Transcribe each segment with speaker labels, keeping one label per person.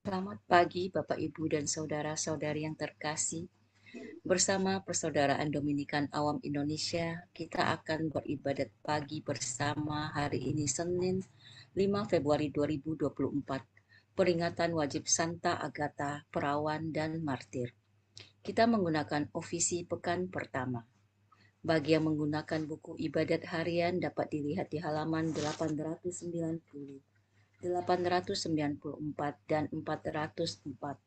Speaker 1: Selamat pagi Bapak Ibu dan saudara-saudari yang terkasih. Bersama Persaudaraan Dominikan Awam Indonesia, kita akan beribadat pagi bersama hari ini Senin 5 Februari 2024. Peringatan wajib Santa Agatha, perawan dan martir. Kita menggunakan ofisi pekan pertama. Bagi yang menggunakan buku ibadat harian dapat dilihat di halaman 890, 894 dan 404.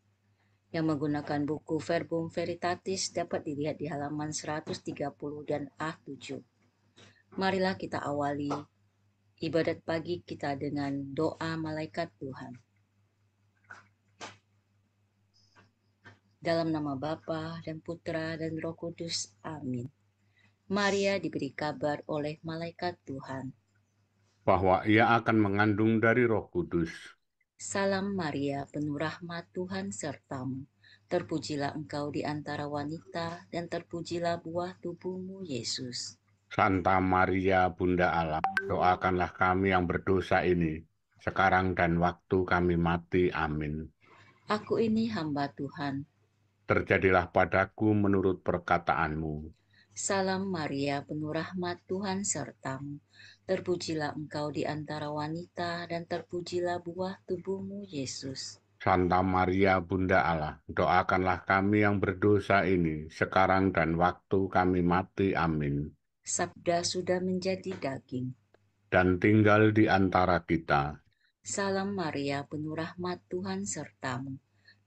Speaker 1: Yang menggunakan buku Verbum Veritatis dapat dilihat di halaman 130 dan A7. Marilah kita awali ibadat pagi kita dengan doa malaikat Tuhan. Dalam nama Bapa dan Putra dan Roh Kudus. Amin. Maria diberi kabar oleh malaikat Tuhan.
Speaker 2: Bahwa ia akan mengandung dari Roh Kudus.
Speaker 1: Salam Maria, penuh rahmat Tuhan sertamu. Terpujilah engkau di antara wanita, dan terpujilah buah tubuhmu, Yesus.
Speaker 2: Santa Maria, Bunda Allah, doakanlah kami yang berdosa ini, sekarang dan waktu kami mati. Amin.
Speaker 1: Aku ini hamba Tuhan.
Speaker 2: Terjadilah padaku menurut perkataanmu.
Speaker 1: Salam Maria, penuh rahmat Tuhan sertamu. Terpujilah engkau di antara wanita, dan terpujilah buah tubuhmu, Yesus.
Speaker 2: Santa Maria, Bunda Allah, doakanlah kami yang berdosa ini, sekarang dan waktu kami mati. Amin.
Speaker 1: Sabda sudah menjadi daging.
Speaker 2: Dan tinggal di antara kita.
Speaker 1: Salam Maria, penuh rahmat Tuhan sertamu.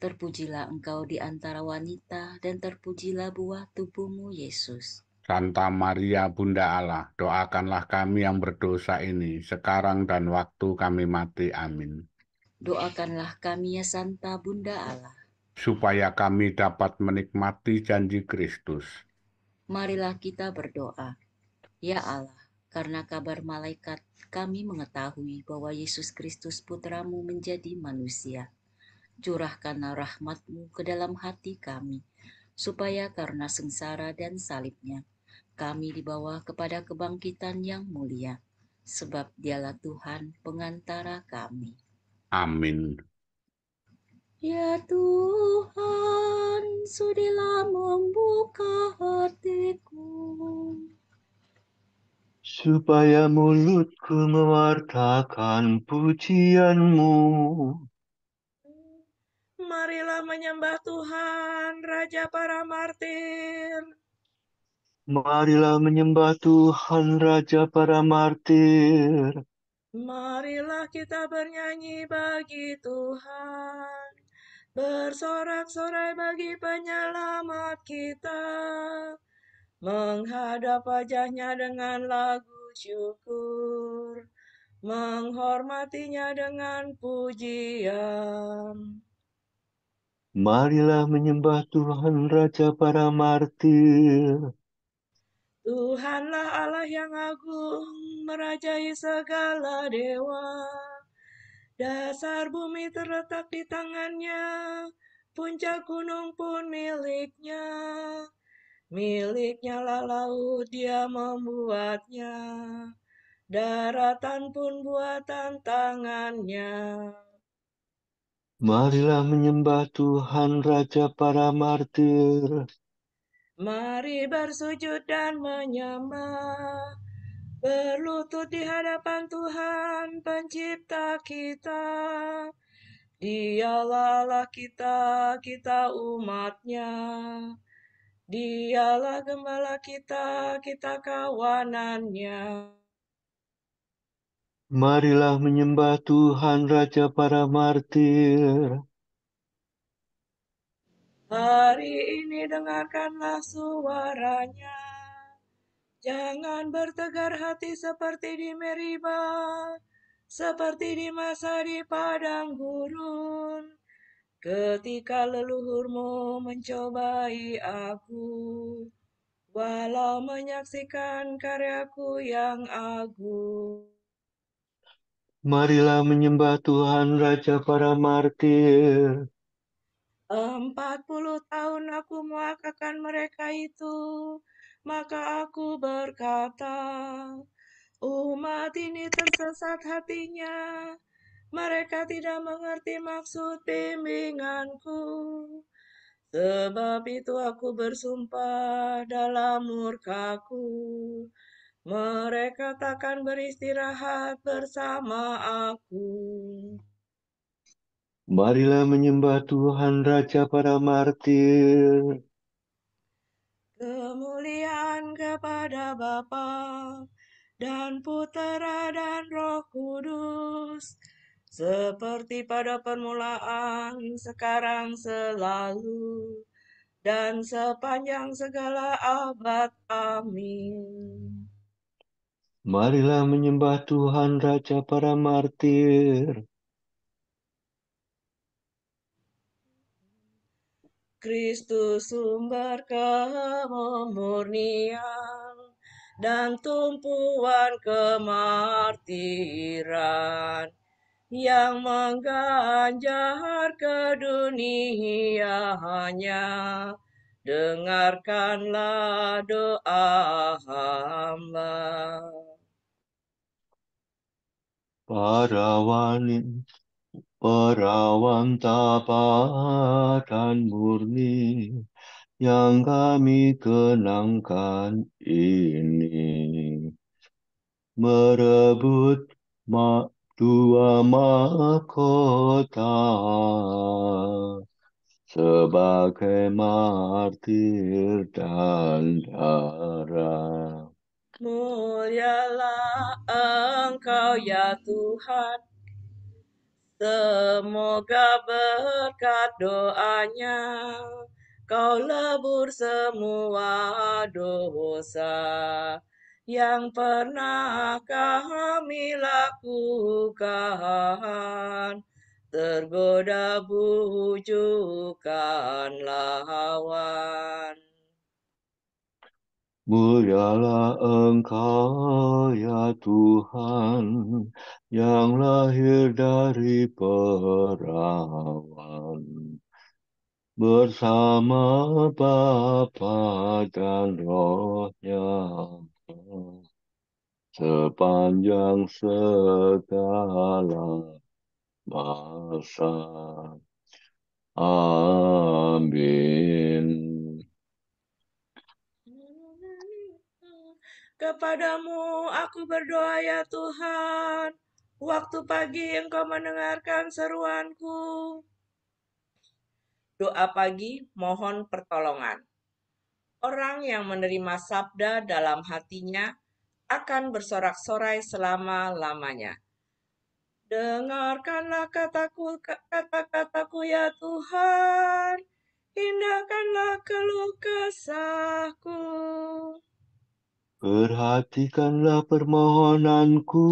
Speaker 1: Terpujilah engkau di antara wanita, dan terpujilah buah tubuhmu, Yesus.
Speaker 2: Santa Maria, Bunda Allah, doakanlah kami yang berdosa ini, sekarang dan waktu kami mati. Amin.
Speaker 1: Doakanlah kami ya Santa Bunda Allah.
Speaker 2: Supaya kami dapat menikmati janji Kristus.
Speaker 1: Marilah kita berdoa. Ya Allah, karena kabar malaikat, kami mengetahui bahwa Yesus Kristus Putramu menjadi manusia. Curahkanlah rahmat-Mu ke dalam hati kami, supaya karena sengsara dan salibnya, kami dibawa kepada kebangkitan yang mulia. Sebab dialah Tuhan pengantara kami.
Speaker 2: Amin.
Speaker 1: Ya Tuhan, sudilah membuka hatiku,
Speaker 3: supaya mulutku mewartakan pujian-Mu.
Speaker 4: Marilah menyembah Tuhan, Raja para martir.
Speaker 3: Marilah menyembah Tuhan, Raja para martir.
Speaker 4: Marilah kita bernyanyi bagi Tuhan, bersorak-sorai bagi penyelamat kita, menghadap wajahnya dengan lagu syukur, menghormatinya dengan pujian.
Speaker 3: Marilah menyembah Tuhan, Raja para martir.
Speaker 4: Tuhanlah Allah yang agung, merajai segala dewa. Dasar bumi terletak di tangannya, puncak gunung pun miliknya. Miliknya lah laut, dia membuatnya. Daratan pun buatan tangannya.
Speaker 3: Marilah menyembah Tuhan, Raja para martir.
Speaker 4: Mari bersujud dan menyembah, berlutut di hadapan Tuhan pencipta kita. Dialah Allah kita, kita umatnya. Dialah gembala kita, kita kawanannya.
Speaker 3: Marilah menyembah Tuhan, Raja para martir.
Speaker 4: Hari ini dengarkanlah suaranya. Jangan bertegar hati seperti di Meriba, seperti di masa di padang gurun, ketika leluhurmu mencobai aku, walau menyaksikan karyaku yang agung.
Speaker 3: Marilah menyembah Tuhan, Raja para martir.
Speaker 4: 40 tahun aku muakakan mereka itu, maka aku berkata, umat ini tersesat hatinya, mereka tidak mengerti maksud bimbinganku. Sebab itu aku bersumpah dalam murkaku, mereka takkan beristirahat bersama aku.
Speaker 3: Marilah menyembah Tuhan Raja para martir.
Speaker 4: Kemuliaan kepada Bapa dan Putera dan Roh Kudus, seperti pada permulaan, sekarang, selalu, dan sepanjang segala abad. Amin.
Speaker 3: Marilah menyembah Tuhan Raja para martir.
Speaker 4: Kristus sumber kemurnian dan tumpuan kemartiran yang mengganjar ke dunianya. Dengarkanlah doa hamba.
Speaker 3: Perawan tapat dan murni yang kami kenangkan ini, merebut dua mahkota sebagai martir dan darah.
Speaker 4: Mulialah Engkau ya Tuhan, semoga berkat doanya Kau lebur semua dosa yang pernah kami lakukan. Tergoda bujukan lawan.
Speaker 3: Mulialah Engkau ya Tuhan, yang lahir dari perawan, bersama Bapa dan Roh-Nya, sepanjang segala masa. Amin.
Speaker 4: Kepadamu aku berdoa ya Tuhan, waktu pagi Engkau mendengarkan seruanku. Doa pagi mohon pertolongan. Orang yang menerima sabda dalam hatinya akan bersorak-sorai selama-lamanya. Dengarkanlah kata-kataku ya Tuhan, indahkanlah keluh kesahku.
Speaker 3: Perhatikanlah permohonanku,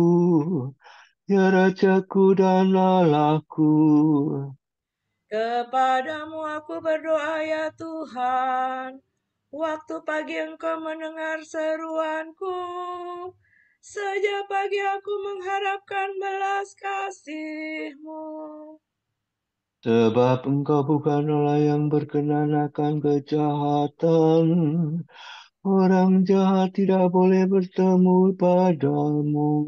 Speaker 3: ya Rajaku dan Allahku.
Speaker 4: Kepadamu aku berdoa ya Tuhan, waktu pagi Engkau mendengar seruanku. Sejak pagi aku mengharapkan belas kasih-Mu.
Speaker 3: Sebab Engkau bukan Allah yang berkenan akan kejahatan. Orang jahat tidak boleh bertemu padamu.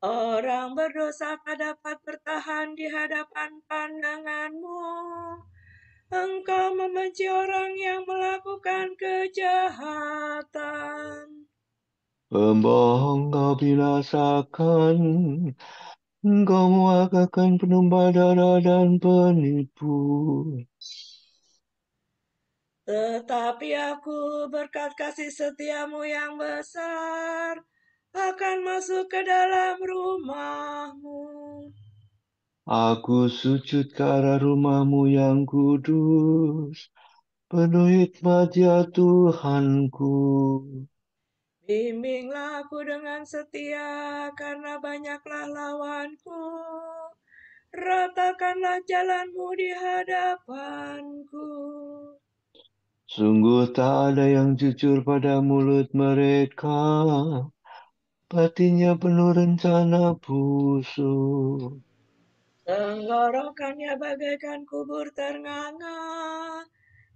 Speaker 4: Orang berdosa tak dapat bertahan di hadapan pandangan-Mu. Engkau membenci orang yang melakukan kejahatan.
Speaker 3: Pembohong kau binasakan, engkau mewakilkan penumpah darah dan penipu.
Speaker 4: Tetapi aku berkat kasih setiamu yang besar akan masuk ke dalam rumah-Mu.
Speaker 3: Aku sujud ke arah rumah-Mu yang kudus, penuh hikmat ya Tuhanku.
Speaker 4: Bimbinglah aku dengan setia karena banyaklah lawanku. Ratakanlah jalan-Mu di hadapanku.
Speaker 3: Sungguh tak ada yang jujur pada mulut mereka, hatinya penuh rencana busuk.
Speaker 4: Tenggorokannya bagaikan kubur ternganga,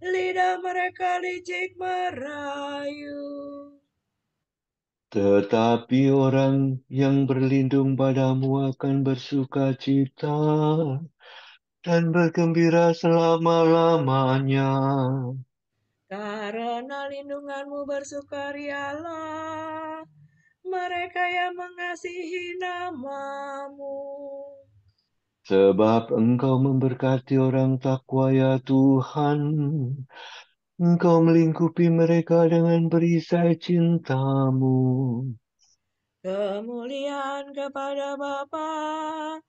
Speaker 4: lidah mereka licik merayu.
Speaker 3: Tetapi orang yang berlindung padamu akan bersuka cita dan bergembira selama-lamanya.
Speaker 4: Karena lindunganmu bersukarialah mereka yang mengasihi namamu.
Speaker 3: Sebab Engkau memberkati orang takwa ya Tuhan. Engkau melingkupi mereka dengan perisai cintamu.
Speaker 4: Kemuliaan kepada Bapa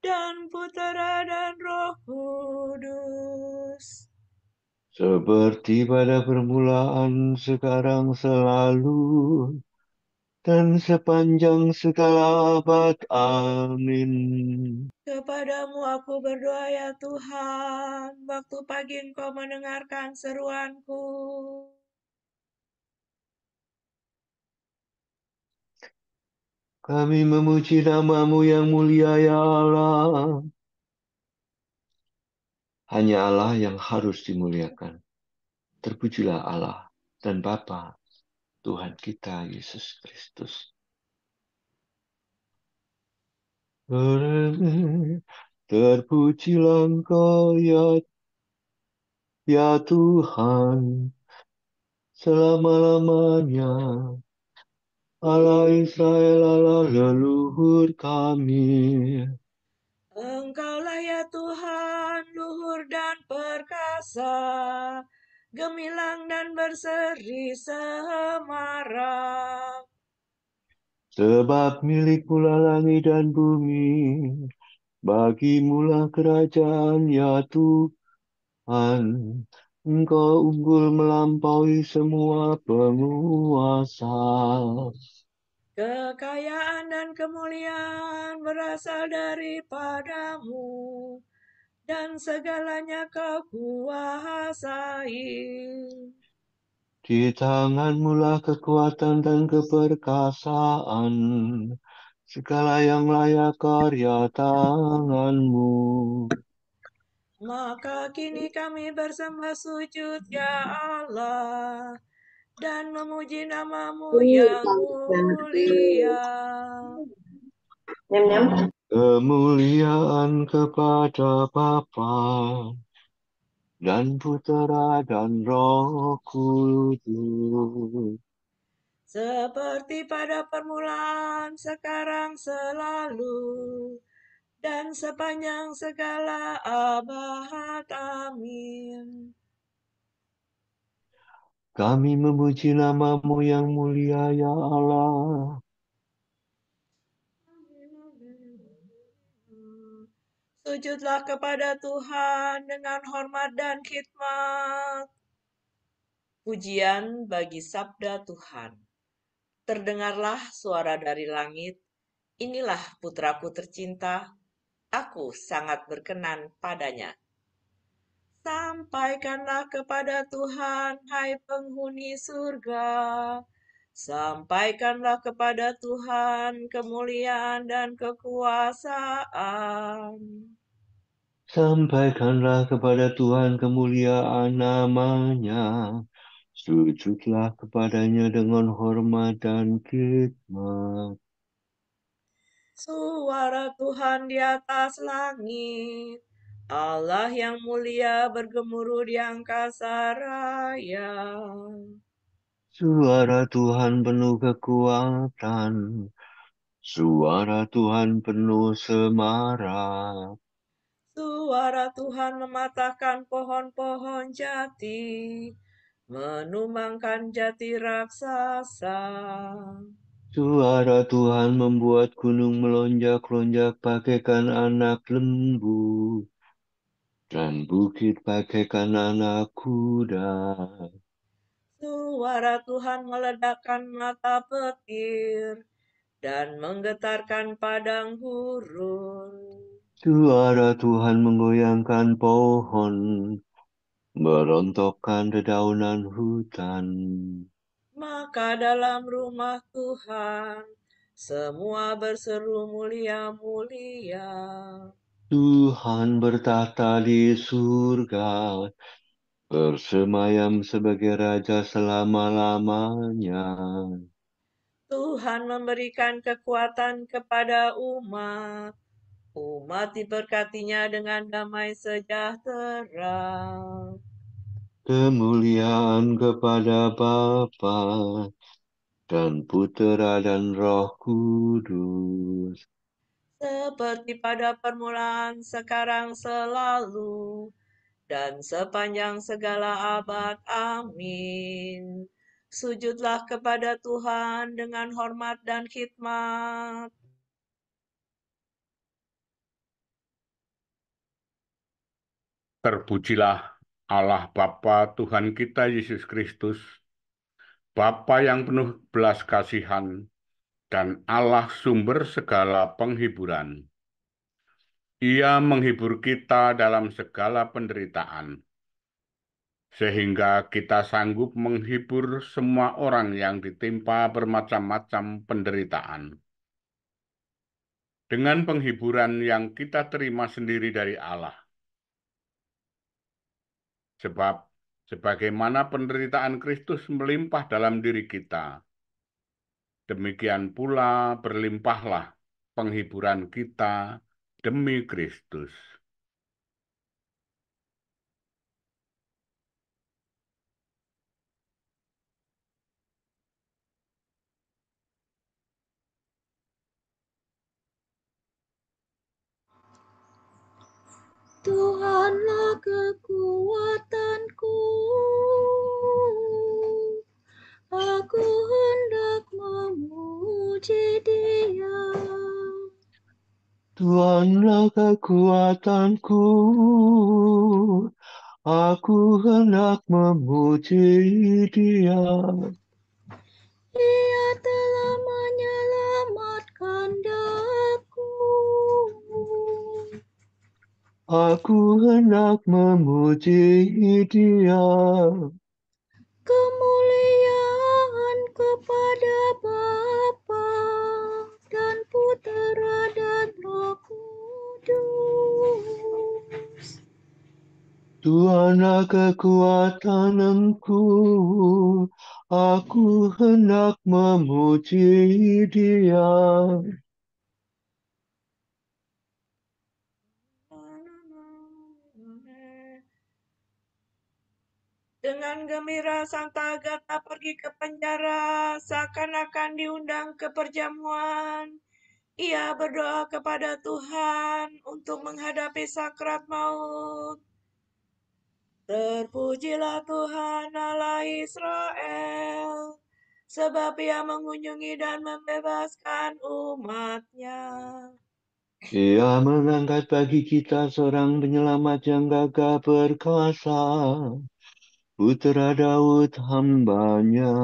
Speaker 4: dan Putera dan Roh Kudus.
Speaker 3: Seperti pada permulaan, sekarang, selalu, dan sepanjang segala abad. Amin.
Speaker 4: Kepadamu aku berdoa ya Tuhan, waktu pagi Engkau mendengarkan seruanku.
Speaker 3: Kami memuji namamu yang mulia ya Allah. Hanya Allah yang harus dimuliakan. Terpujilah Allah dan Bapa Tuhan kita Yesus Kristus. Terpujilah Engkau ya Tuhan, selama-lamanya. Allah Israel, Allah leluhur kami.
Speaker 4: Engkaulah ya Tuhan, luhur dan perkasa, gemilang dan berseri semarak.
Speaker 3: Sebab milikmu langit dan bumi, bagimulah kerajaan ya Tuhan. Engkau unggul melampaui semua penguasa.
Speaker 4: Kekayaan dan kemuliaan berasal daripadamu, dan segalanya kau kuasai.
Speaker 3: Di tanganmu lah kekuatan dan keperkasaan. Segala yang layak karya tanganmu.
Speaker 4: Maka kini kami bersembah sujud ya Allah, dan memuji namamu yang mulia.
Speaker 3: Kemuliaan kepada Bapa dan Putera dan Roh Kudus.
Speaker 4: Seperti pada permulaan, sekarang, selalu, dan sepanjang segala abad. Amin.
Speaker 3: Kami memuji namamu yang mulia ya Allah.
Speaker 4: Sujudlah kepada Tuhan dengan hormat dan khidmat. Pujian bagi sabda Tuhan. Terdengarlah suara dari langit, inilah putraku tercinta, aku sangat berkenan padanya. Sampaikanlah kepada Tuhan, hai penghuni surga. Sampaikanlah kepada Tuhan kemuliaan dan kekuasaan.
Speaker 3: Sampaikanlah kepada Tuhan kemuliaan namanya. Sujudlah kepadanya dengan hormat dan khidmat.
Speaker 4: Suara Tuhan di atas langit, Allah yang mulia bergemuruh di angkasa raya.
Speaker 3: Suara Tuhan penuh kekuatan. Suara Tuhan penuh semarak.
Speaker 4: Suara Tuhan mematahkan pohon-pohon jati, menumbangkan jati raksasa.
Speaker 3: Suara Tuhan membuat gunung melonjak-lonjak bagaikan anak lembu, dan bukit bagaikan anak kuda.
Speaker 4: Suara Tuhan meledakkan mata petir dan menggetarkan padang gurun.
Speaker 3: Suara Tuhan menggoyangkan pohon, merontokkan dedaunan hutan.
Speaker 4: Maka dalam rumah Tuhan, semua berseru mulia-mulia.
Speaker 3: Tuhan bertahta di surga, bersemayam sebagai Raja selama-lamanya.
Speaker 4: Tuhan memberikan kekuatan kepada umat. Umat diberkatinya dengan damai sejahtera.
Speaker 3: Kemuliaan kepada Bapa dan Putera dan Roh Kudus.
Speaker 4: Seperti pada permulaan, sekarang, selalu, dan sepanjang segala abad. Amin. Sujudlah kepada Tuhan dengan hormat dan khidmat.
Speaker 2: Terpujilah Allah Bapa Tuhan kita Yesus Kristus, Bapa yang penuh belas kasihan, dan Allah sumber segala penghiburan. Ia menghibur kita dalam segala penderitaan, sehingga kita sanggup menghibur semua orang yang ditimpa bermacam-macam penderitaan. Dengan penghiburan yang kita terima sendiri dari Allah. Sebab sebagaimana penderitaan Kristus melimpah dalam diri kita, demikian pula berlimpahlah penghiburan kita demi Kristus.
Speaker 1: Tuhanlah kekuatanku, aku hendak memuji Dia.
Speaker 3: Tuhanlah kekuatanku, aku hendak memuji Dia.
Speaker 1: Ia telah menyelamatkan daku.
Speaker 3: Aku hendak memuji Dia.
Speaker 1: Kemuliaan kepada Bapa dan Putera dan Roh Kudus.
Speaker 3: Tuhanlah kekuatanku, aku hendak memuji Dia.
Speaker 4: Dengan gembira Santa Agatha pergi ke penjara, seakan-akan diundang ke perjamuan. Ia berdoa kepada Tuhan untuk menghadapi sakrat maut. Terpujilah Tuhan Allah Israel, sebab Ia mengunjungi dan membebaskan umat-Nya.
Speaker 3: Ia mengangkat bagi kita seorang penyelamat yang gagah perkasa, Putra Daud hamba-Nya.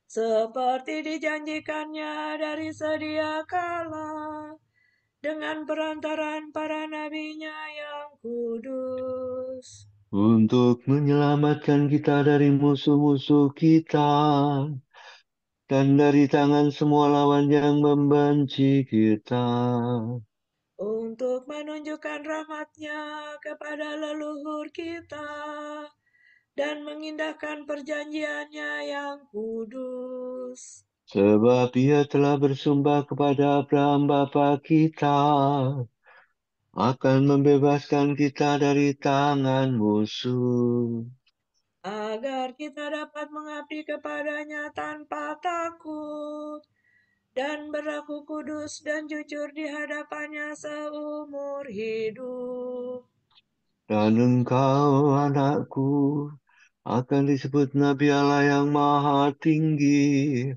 Speaker 4: Seperti dijanjikannya dari sedia kala, dengan perantaraan para nabi-Nya yang kudus.
Speaker 3: Untuk menyelamatkan kita dari musuh-musuh kita, dan dari tangan semua lawan yang membenci kita.
Speaker 4: Untuk menunjukkan rahmat-Nya kepada leluhur kita, dan mengindahkan perjanjian-Nya yang kudus.
Speaker 3: Sebab Ia telah bersumpah kepada Abraham bapa kita, akan membebaskan kita dari tangan musuh.
Speaker 4: Agar kita dapat mengabdi kepada-Nya tanpa takut, dan berlaku kudus dan jujur di hadapan-Nya seumur hidup.
Speaker 3: Dan engkau, anakku, akan disebut Nabi Allah yang Maha Tinggi,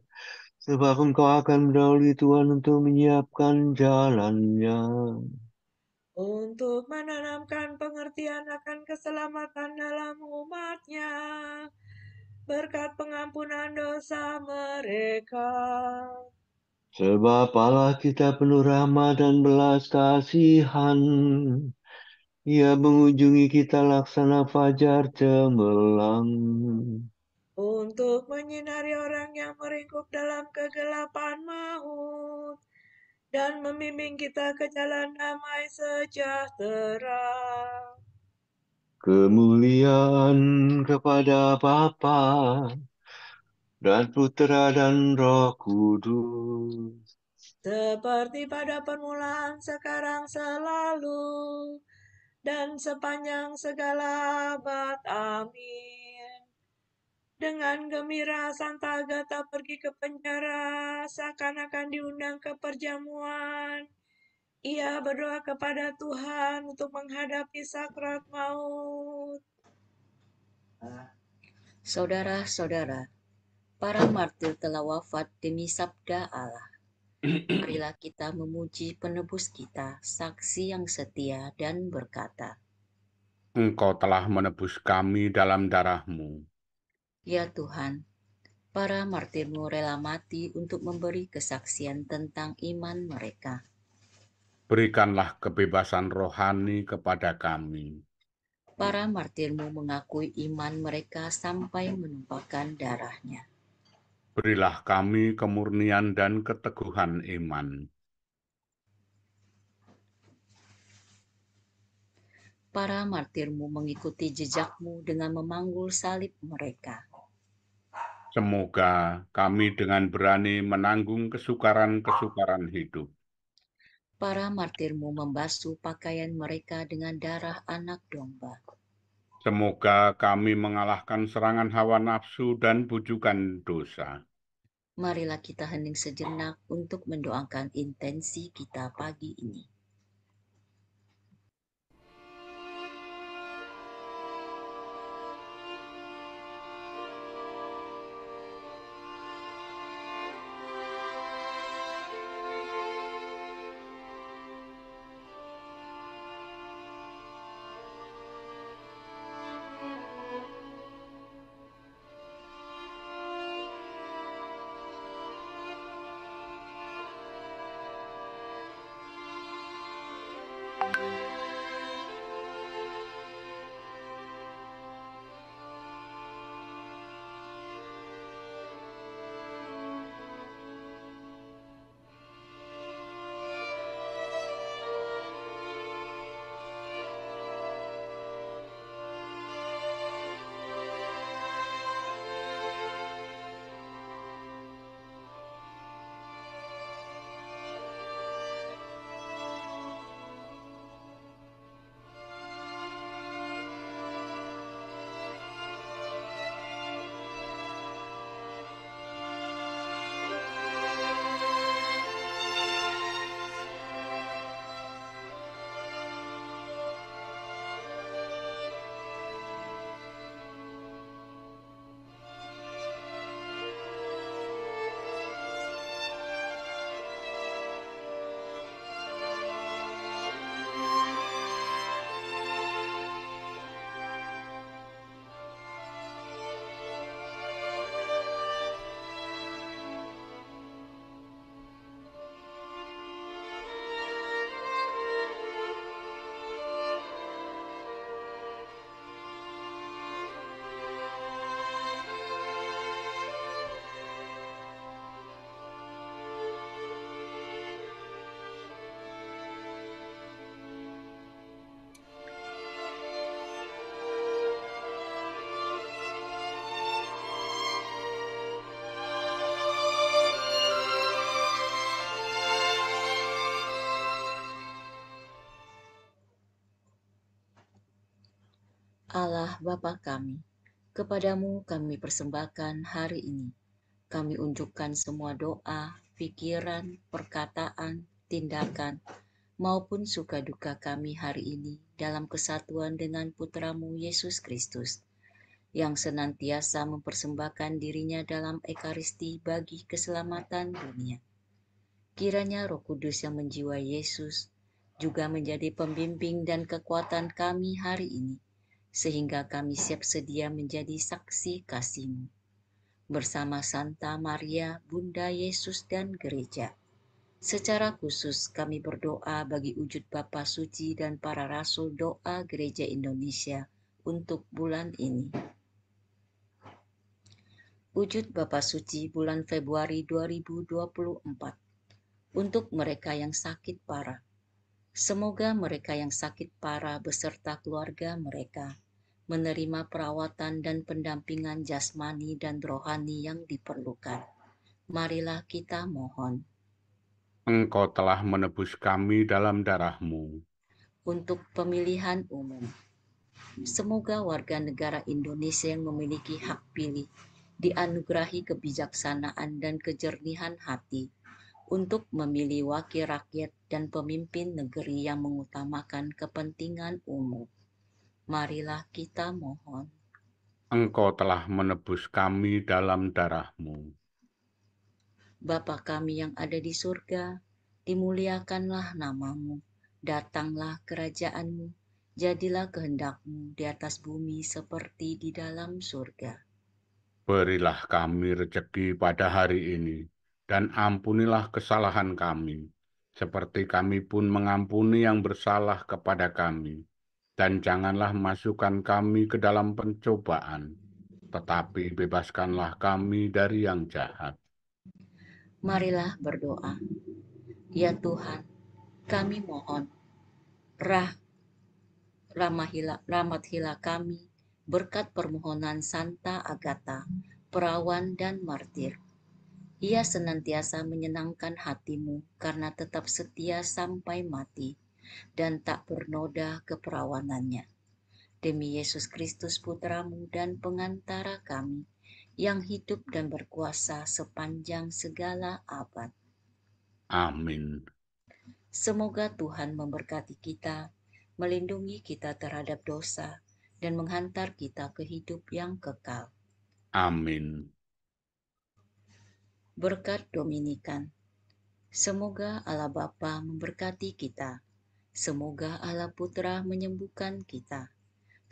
Speaker 3: sebab engkau akan mendahului Tuhan untuk menyiapkan jalannya.
Speaker 4: Untuk menanamkan pengertian akan keselamatan dalam umat-Nya, berkat pengampunan dosa mereka.
Speaker 3: Sebab Allah kita penuh rahmat dan belas kasihan. Ia mengunjungi kita laksana fajar cemerlang.
Speaker 4: Untuk menyinari orang yang meringkuk dalam kegelapan maut, dan membimbing kita ke jalan damai sejahtera.
Speaker 3: Kemuliaan kepada Bapa dan Putra dan Roh Kudus.
Speaker 4: Seperti pada permulaan, sekarang, selalu, dan sepanjang segala abad. Amin. Dengan gembira Santa Agatha pergi ke penjara, seakan-akan diundang ke perjamuan. Ia berdoa kepada Tuhan untuk menghadapi sakrat maut.
Speaker 1: Saudara-saudara, para martir telah wafat demi sabda Allah. Marilah kita memuji penebus kita, saksi yang setia dan berkata,
Speaker 2: Engkau telah menebus kami dalam darah-Mu.
Speaker 1: Ya Tuhan, para martirmu rela mati untuk memberi kesaksian tentang iman mereka.
Speaker 2: Berikanlah kebebasan rohani kepada kami.
Speaker 1: Para martirmu mengakui iman mereka sampai menumpahkan darahnya.
Speaker 2: Berilah kami kemurnian dan keteguhan iman.
Speaker 1: Para martirmu mengikuti jejakmu dengan memanggul salib mereka.
Speaker 2: Semoga kami dengan berani menanggung kesukaran-kesukaran hidup.
Speaker 1: Para martirmu membasuh pakaian mereka dengan darah anak domba.
Speaker 2: Semoga kami mengalahkan serangan hawa nafsu dan bujukan dosa.
Speaker 1: Marilah kita hening sejenak untuk mendoakan intensi kita pagi ini. Allah Bapa kami, kepadamu kami persembahkan hari ini. Kami unjukkan semua doa, pikiran, perkataan, tindakan, maupun suka duka kami hari ini dalam kesatuan dengan Putramu Yesus Kristus, yang senantiasa mempersembahkan dirinya dalam Ekaristi bagi keselamatan dunia. Kiranya Roh Kudus yang menjiwai Yesus juga menjadi pembimbing dan kekuatan kami hari ini, sehingga kami siap sedia menjadi saksi kasih-Mu. Bersama Santa Maria, Bunda Yesus dan Gereja. Secara khusus kami berdoa bagi wujud Bapa Suci dan para Rasul Doa Gereja Indonesia untuk bulan ini. Wujud Bapa Suci bulan Februari 2024. Untuk mereka yang sakit parah. Semoga mereka yang sakit parah beserta keluarga mereka menerima perawatan dan pendampingan jasmani dan rohani yang diperlukan. Marilah kita mohon.
Speaker 2: Engkau telah menebus kami dalam darah-Mu.
Speaker 1: Untuk pemilihan umum, semoga warga negara Indonesia yang memiliki hak pilih dianugerahi kebijaksanaan dan kejernihan hati untuk memilih wakil rakyat dan pemimpin negeri yang mengutamakan kepentingan umum. Marilah kita mohon.
Speaker 2: Engkau telah menebus kami dalam darah-Mu.
Speaker 1: Bapa kami yang ada di surga, dimuliakanlah nama-Mu, datanglah kerajaan-Mu, jadilah kehendak-Mu di atas bumi seperti di dalam surga.
Speaker 2: Berilah kami rejeki pada hari ini, dan ampunilah kesalahan kami, seperti kami pun mengampuni yang bersalah kepada kami. Dan janganlah masukkan kami ke dalam pencobaan, tetapi bebaskanlah kami dari yang jahat.
Speaker 1: Marilah berdoa. Ya Tuhan, kami mohon, rahmatilah kami berkat permohonan Santa Agatha, perawan dan martir. Ia senantiasa menyenangkan hatimu karena tetap setia sampai mati dan tak bernoda keperawanannya. Demi Yesus Kristus Putramu dan pengantara kami, yang hidup dan berkuasa sepanjang segala abad.
Speaker 2: Amin.
Speaker 1: Semoga Tuhan memberkati kita, melindungi kita terhadap dosa, dan menghantar kita ke hidup yang kekal.
Speaker 2: Amin.
Speaker 1: Berkat Dominikan. Semoga Allah Bapa memberkati kita. Semoga Allah Putra menyembuhkan kita.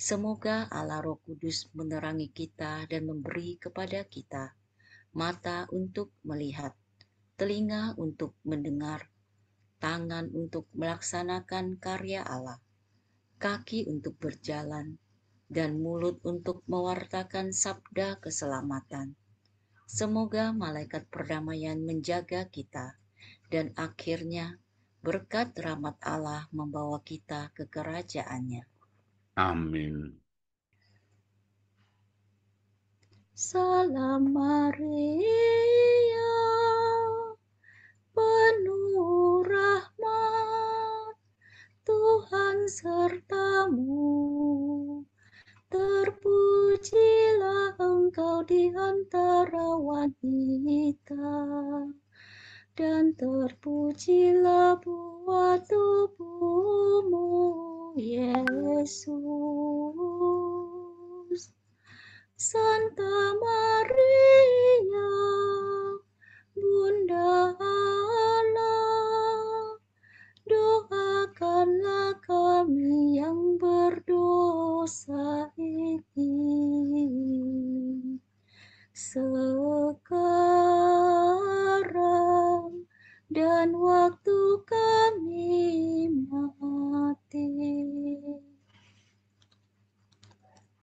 Speaker 1: Semoga Allah Roh Kudus menerangi kita dan memberi kepada kita mata untuk melihat, telinga untuk mendengar, tangan untuk melaksanakan karya Allah, kaki untuk berjalan, dan mulut untuk mewartakan sabda keselamatan. Semoga malaikat perdamaian menjaga kita, dan akhirnya berkat rahmat Allah membawa kita ke kerajaannya.
Speaker 2: Amin.
Speaker 1: Salam Maria, penuh rahmat, Tuhan sertamu. Terpujilah engkau di antara wanita, dan terpujilah buah tubuhmu, Yesus. Santa Maria, Bunda Allah, doakanlah kami yang berdosa ini, sekarang dan waktu